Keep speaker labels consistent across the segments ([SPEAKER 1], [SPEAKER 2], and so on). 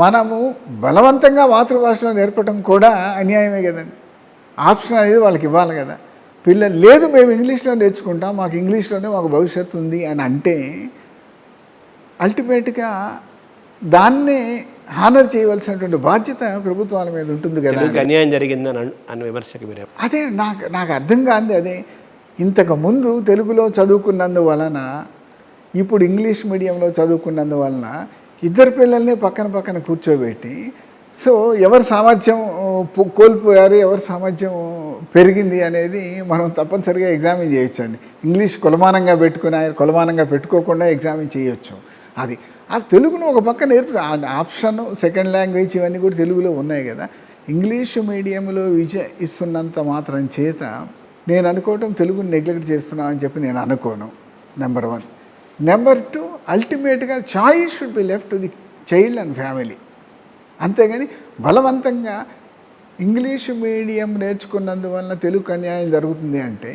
[SPEAKER 1] మనము బలవంతంగా మాతృభాషలో నేర్పడం కూడా అన్యాయమే కదండి. ఆప్షన్ అనేది వాళ్ళకి ఇవ్వాలి కదా. పిల్లలు లేదు మేము ఇంగ్లీష్లో నేర్చుకుంటాం, మాకు ఇంగ్లీష్లోనే మాకు భవిష్యత్తు ఉంది అని అంటే అల్టిమేట్గా దాన్నే హానర్ చేయవలసినటువంటి బాధ్యత ప్రభుత్వాల మీద ఉంటుంది కదా.
[SPEAKER 2] అన్యాయం జరిగిందని అన్న విమర్శకి మీరు
[SPEAKER 1] అదే నాకు అర్థం కాదు. అదే ఇంతకుముందు తెలుగులో చదువుకున్నందువలన ఇప్పుడు ఇంగ్లీష్ మీడియంలో చదువుకున్నందువలన ఇద్దరు పిల్లల్ని పక్కన కూర్చోబెట్టి సో ఎవరి సామర్థ్యం కోల్పోయారు, ఎవరి సామర్థ్యం పెరిగింది అనేది మనం తప్పనిసరిగా ఎగ్జామిన్ చేయొచ్చండి. ఇంగ్లీష్ కొలమానంగా పెట్టుకోకుండా ఎగ్జామిన్ చేయొచ్చు. అది ఆ తెలుగును ఒక పక్క ఆప్షన్ సెకండ్ లాంగ్వేజ్ ఇవన్నీ కూడా తెలుగులో ఉన్నాయి కదా. ఇంగ్లీషు మీడియంలో విద్య ఇస్తున్నంత మాత్రం చేత నేను అనుకోవటం తెలుగుని నెగ్లెక్ట్ చేస్తున్నాం అని చెప్పి నేను అనుకోను. నెంబర్ 1. నెంబర్ 2, అల్టిమేట్గా choice should be left to the child and family. అంతేగాని బలవంతంగా ఇంగ్లీషు మీడియం నేర్చుకున్నందువల్ల తెలుగు అన్యాయం జరుగుతుంది అంటే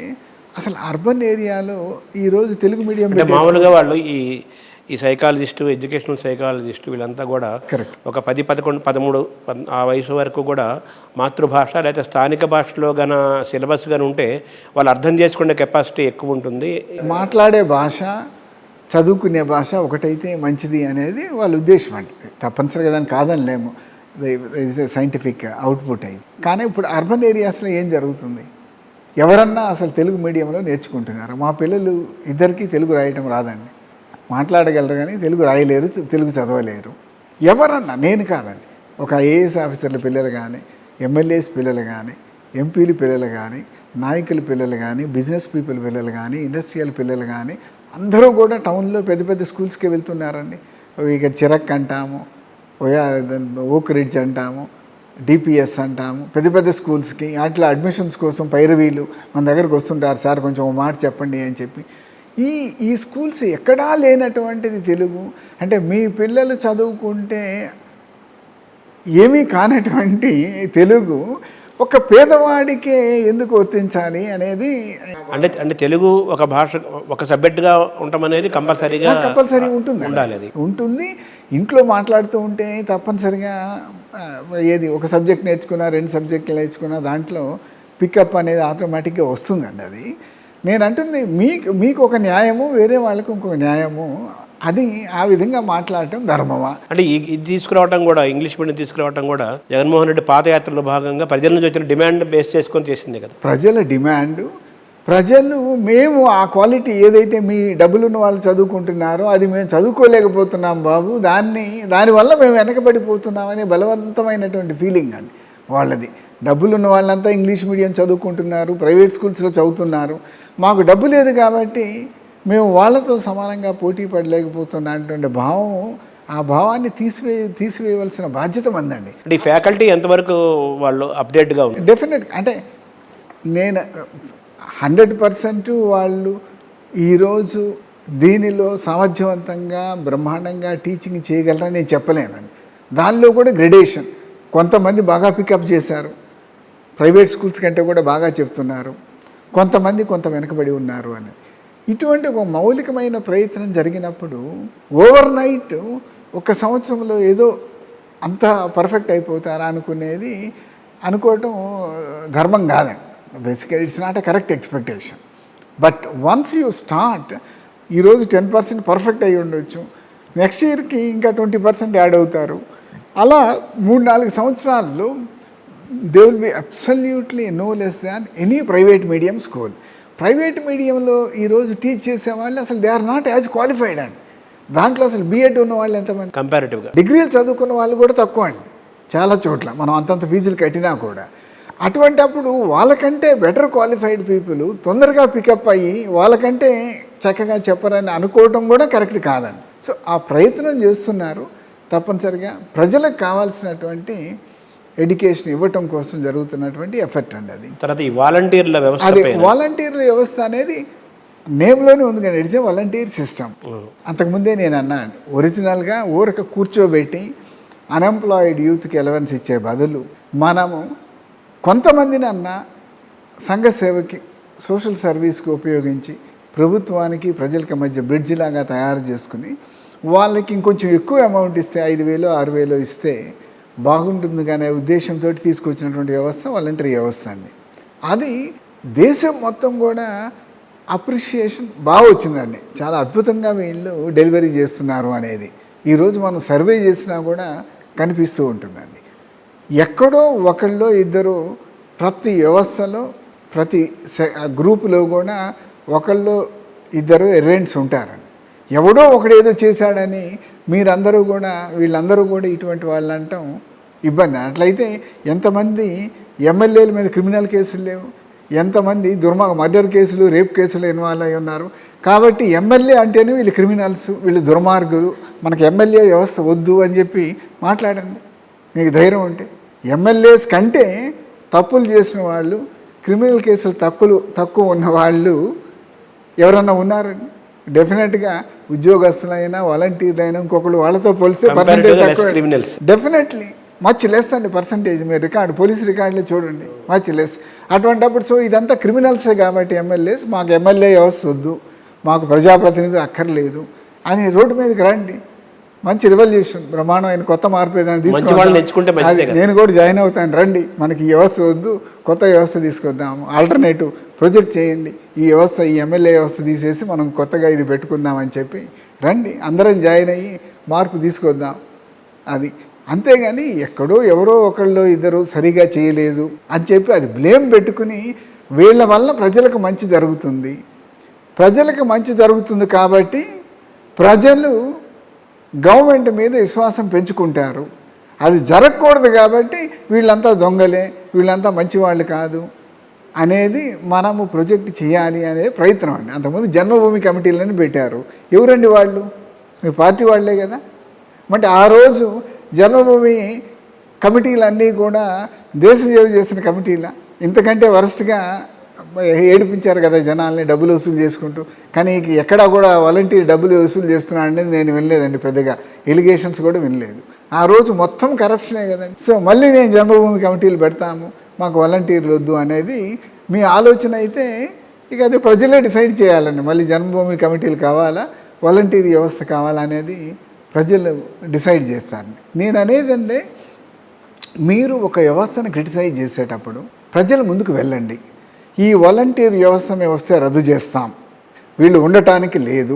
[SPEAKER 1] అసలు అర్బన్ ఏరియాలో ఈరోజు తెలుగు మీడియం
[SPEAKER 2] మామూలుగా వాళ్ళు ఈ సైకాలజిస్టు, ఎడ్యుకేషనల్ సైకాలజిస్టు వీళ్ళంతా కూడా ఒక 10, 11, 13 ఆ వయసు వరకు కూడా మాతృభాష లేదా స్థానిక భాషలో గన సిలబస్ కానీ ఉంటే వాళ్ళు అర్థం చేసుకునే కెపాసిటీ ఎక్కువ ఉంటుంది.
[SPEAKER 1] మాట్లాడే భాష, చదువుకునే భాష ఒకటైతే మంచిది అనేది వాళ్ళ ఉద్దేశం అండి. తప్పనిసరిగా దాన్ని కాదని లేము, సైంటిఫిక్ అవుట్పుట్ అయింది. కానీ ఇప్పుడు అర్బన్ ఏరియాస్లో ఏం జరుగుతుంది? ఎవరన్నా అసలు తెలుగు మీడియంలో నేర్చుకుంటున్నారు. మా పిల్లలు ఇద్దరికీ తెలుగు రాయటం రాదండి. మాట్లాడగలరు కానీ తెలుగు రాయలేరు, తెలుగు చదవలేరు. ఎవరన్నా, నేను కాదండి, ఒక ఐఏఎస్ ఆఫీసర్ల పిల్లలు కానీ, ఎమ్మెల్యేస్ పిల్లలు కానీ, ఎంపీల పిల్లలు కానీ, నాయకుల పిల్లలు కానీ, బిజినెస్ పీపుల్ పిల్లలు కానీ, ఇండస్ట్రియల్ పిల్లలు కానీ అందరూ కూడా టౌన్లో పెద్ద స్కూల్స్కి వెళ్తున్నారండి. ఇక్కడ చిరక్ అంటాము, ఓక్ రిడ్జ్ అంటాము, డిపిఎస్ అంటాము, పెద్ద స్కూల్స్కి అట్లా అడ్మిషన్స్ కోసం పైరవీలు మన దగ్గరకు వస్తుంటారు. సార్ కొంచెం ఒక మాట చెప్పండి అని చెప్పి ఈ స్కూల్స్ ఎక్కడా లేనటువంటిది తెలుగు. అంటే మీ పిల్లలు చదువుకుంటే ఏమీ కానటువంటి తెలుగు ఒక పేదవాడికే ఎందుకు వర్తించాలి అనేది.
[SPEAKER 2] అంటే తెలుగు ఒక భాష, ఒక సబ్జెక్టుగా ఉండమనేది కంపల్సరీ
[SPEAKER 1] ఉంటుంది. ఇంట్లో మాట్లాడుతూ ఉంటే తప్పనిసరిగా ఒక సబ్జెక్ట్ నేర్చుకున్నా, 2 సబ్జెక్టులు నేర్చుకున్నా దాంట్లో పికప్ అనేది ఆటోమేటిక్గా వస్తుందండి. అది నేను అంటుంది మీకు ఒక న్యాయము, వేరే వాళ్ళకు ఇంకొక న్యాయము. అది ఆ విధంగా మాట్లాడటం ధర్మమా?
[SPEAKER 2] అంటే ఇది తీసుకురావడం కూడా, ఇంగ్లీష్ మీడియం తీసుకురావడం కూడా జగన్మోహన్ రెడ్డి పాదయాత్రలో భాగంగా ప్రజల నుంచి వచ్చిన డిమాండ్ బేస్ చేసుకొని చేసింది కదా.
[SPEAKER 1] ప్రజల డిమాండ్, మేము ఆ క్వాలిటీ ఏదైతే మీ డబ్బులున్న వాళ్ళు చదువుకుంటున్నారో అది మేము చదువుకోలేకపోతున్నాం బాబు, దానివల్ల మేము వెనకబడిపోతున్నామనే బలవంతమైనటువంటి ఫీలింగ్ అండి వాళ్ళది. డబ్బులున్న వాళ్ళంతా ఇంగ్లీష్ మీడియం చదువుకుంటున్నారు, ప్రైవేట్ స్కూల్స్లో చదువుతున్నారు. మాకు డబ్బు లేదు కాబట్టి మేము వాళ్ళతో సమానంగా పోటీ పడలేకపోతున్నటువంటి భావం, ఆ భావాన్ని తీసివేయవలసిన బాధ్యత మందండి.
[SPEAKER 2] అంటే ఈ ఫ్యాకల్టీ ఎంతవరకు వాళ్ళు అప్డేట్గా ఉంది?
[SPEAKER 1] డెఫినెట్గా అంటే నేను 100% వాళ్ళు ఈరోజు దీనిలో సమర్థవంతంగా బ్రహ్మాండంగా టీచింగ్ చేయగలరని నేను చెప్పలేనండి. దానిలో కూడా గ్రెడేషన్, కొంతమంది బాగా పికప్ చేశారు, ప్రైవేట్ స్కూల్స్ కంటే కూడా బాగా చెప్తున్నారు, కొంతమంది కొంత వెనకబడి ఉన్నారు అని. ఇటువంటి ఒక మౌలికమైన ప్రయత్నం జరిగినప్పుడు ఓవర్ నైట్ 1 సంవత్సరంలో ఏదో అంత పర్ఫెక్ట్ అయిపోతారా అనుకోవటం ధర్మం కాదండి. Basically it's not a correct expectation. But once you start, ఈరోజు 10% పర్ఫెక్ట్ అయి ఉండొచ్చు, నెక్స్ట్ ఇయర్కి ఇంకా 20% యాడ్ అవుతారు. అలా 3-4 సంవత్సరాల్లో they will be absolutely no less than any private medium school. Private మీడియంలో ఈరోజు టీచ్ చేసేవాళ్ళు అసలు they are not as qualified అండి. దాంట్లో అసలు బీఎడ్ ఉన్న వాళ్ళు ఎంతమంది,
[SPEAKER 2] కంపారిటివ్గా
[SPEAKER 1] డిగ్రీలు చదువుకున్న వాళ్ళు కూడా తక్కువ అండి చాలా చోట్ల, మనం అంతంత ఫీజులు కట్టినా కూడా. అటువంటి అప్పుడు వాళ్ళకంటే బెటర్ క్వాలిఫైడ్ పీపుల్ తొందరగా పికప్ అయ్యి వాళ్ళకంటే చక్కగా చెప్పరని అనుకోవటం కూడా కరెక్ట్ కాదండి. సో ఆ ప్రయత్నం చేస్తున్నారు. తప్పనిసరిగా ప్రజలకు కావాల్సినటువంటి ఎడ్యుకేషన్ ఇవ్వటం కోసం జరుగుతున్నటువంటి ఎఫర్ట్ అండి అది.
[SPEAKER 2] తర్వాత ఈ వాలంటీర్ల వ్యవస్థ,
[SPEAKER 1] అది వాలంటీర్ల వ్యవస్థ అనేది నేమ్లోనే ఉంది కానీ ఇట్స్ ఏ వాలంటీర్ సిస్టమ్. అంతకుముందే నేను అన్నాను, ఒరిజినల్గా ఊరక కూర్చోబెట్టి అన్ఎంప్లాయిడ్ యూత్కి అలవెన్స్ ఇచ్చే బదులు మనము కొంతమందిని సంఘ సేవకి, సోషల్ సర్వీస్కి ఉపయోగించి ప్రభుత్వానికి ప్రజలకి మధ్య బ్రిడ్జ్ లాగా తయారు చేసుకుని వాళ్ళకి ఇంకొంచెం ఎక్కువ అమౌంట్ ఇస్తే 5,000 6,000 ఇస్తే బాగుంటుంది కానీ ఉద్దేశంతో తీసుకొచ్చినటువంటి వ్యవస్థ వాలంటరీ వ్యవస్థ అండి. అది దేశం మొత్తం కూడా అప్రిషియేషన్ బాగా వచ్చిందండి. చాలా అద్భుతంగా వీళ్ళు డెలివరీ చేస్తున్నారు అనేది ఈరోజు మనం సర్వే చేసినా కూడా కనిపిస్తూ ఉంటుందండి. ఎక్కడో ఒకళ్ళో ఇద్దరు ప్రతి వ్యవస్థలో ప్రతి గ్రూపులో కూడా ఒకళ్ళు ఇద్దరు ఎర్రెంట్స్ ఉంటారండి. ఎవడో ఒకడేదో చేశాడని మీరందరూ కూడా వీళ్ళందరూ కూడా ఇటువంటి వాళ్ళు అంటాం ఇబ్బంది. అట్లయితే ఎంతమంది ఎమ్మెల్యేల మీద క్రిమినల్ కేసులు లేవు, ఎంతమంది మర్డర్ కేసులు రేప్ కేసులు ఇన్వాల్వ్ అయి ఉన్నారు. కాబట్టి ఎమ్మెల్యే అంటేనే వీళ్ళు క్రిమినల్స్, వీళ్ళు దుర్మార్గులు, మనకు ఎమ్మెల్యే వ్యవస్థ వద్దు అని చెప్పి మాట్లాడండి మీకు ధైర్యం ఉంటే. ఎమ్మెల్యేస్ కంటే తప్పులు చేసిన వాళ్ళు, క్రిమినల్ కేసులు తక్కువ ఉన్న వాళ్ళు ఎవరన్నా ఉన్నారండి? డెఫినెట్గా ఉద్యోగస్తులైనా వాలంటీర్లు అయినా ఇంకొకళ్ళు వాళ్ళతో పోలిస్తే పర్సంటేజ్ తక్కువ. డెఫినెట్లీ మచ్ లెస్ అండి పర్సంటేజ్. మీరు పోలీస్ రికార్డులో చూడండి, మచ్ లెస్. అటువంటిప్పుడు సో ఇదంతా క్రిమినల్సే కాబట్టి ఎమ్మెల్యేస్ మాకు ఎమ్మెల్యే వ్యవస్థ వద్దు, మాకు ప్రజాప్రతినిధులు అక్కర్లేదు అని రోడ్డు మీదకి రండి. మంచి రివల్యూషన్, బ్రహ్మాండమైన కొత్త మార్పు ఏదైనా తీసుకుంటే నేను కూడా జాయిన్ అవుతాను. రండి, మనకి ఈ వ్యవస్థ వద్దు, కొత్త వ్యవస్థ తీసుకొద్దాము, ఆల్టర్నేటివ్ ప్రొజెక్ట్ చేయండి, ఈ వ్యవస్థ ఈ ఎమ్మెల్యే వ్యవస్థ తీసేసి మనం కొత్తగా ఇది పెట్టుకుందామని చెప్పి రండి, అందరం జాయిన్ అయ్యి మార్పు తీసుకొద్దాం. అది అంతేగాని ఎక్కడో ఎవరో ఒకళ్ళు ఇద్దరు సరిగా చేయలేదు అని చెప్పి అది బ్లేమ్ పెట్టుకుని వీళ్ళ వల్ల ప్రజలకు మంచి జరుగుతుంది, ప్రజలకు మంచి జరుగుతుంది కాబట్టి ప్రజలు గవర్నమెంట్ మీద విశ్వాసం పెంచుకుంటారు. అది జరగకూడదు కాబట్టి వీళ్ళంతా దొంగలే, వీళ్ళంతా మంచివాళ్ళు కాదు అనేది మనము ప్రొజెక్ట్ చేయాలి అనే ప్రయత్నం అండి. అంతకుముందు జన్మభూమి కమిటీలని పెట్టారు. ఎవరండి వాళ్ళు? మీ పార్టీ వాళ్ళే కదా. అంటే ఆ రోజు జన్మభూమి కమిటీలన్నీ కూడా దేశ సేవ చేసిన కమిటీల, ఇంతకంటే వరస్ట్గా ఏడిపించారు కదా జనాల్ని డబ్బులు వసూలు చేసుకుంటూ. కానీ ఎక్కడా కూడా వాలంటీర్ డబ్బులు వసూలు చేస్తున్నాడు అనేది నేను వినలేదండి, పెద్దగా ఎలిగేషన్స్ కూడా వినలేదు. ఆ రోజు మొత్తం కరప్షనే కదండి. సో మళ్ళీ నేను జన్మభూమి కమిటీలు పెడతాము, మాకు వాలంటీర్లు వద్దు అనేది మీ ఆలోచన అయితే ఇక అది ప్రజలే డిసైడ్ చేయాలండి. మళ్ళీ జన్మభూమి కమిటీలు కావాలా, వాలంటీర్ వ్యవస్థ కావాలా అనేది ప్రజలు డిసైడ్ చేస్తారు. నేను అనేది అంటే మీరు ఒక వ్యవస్థను క్రిటిసైజ్ చేసేటప్పుడు ప్రజల ముందుకు వెళ్ళండి. ఈ వాలంటీర్ వ్యవస్థ మేము వస్తే రద్దు చేస్తాం, వీళ్ళు ఉండటానికి లేదు,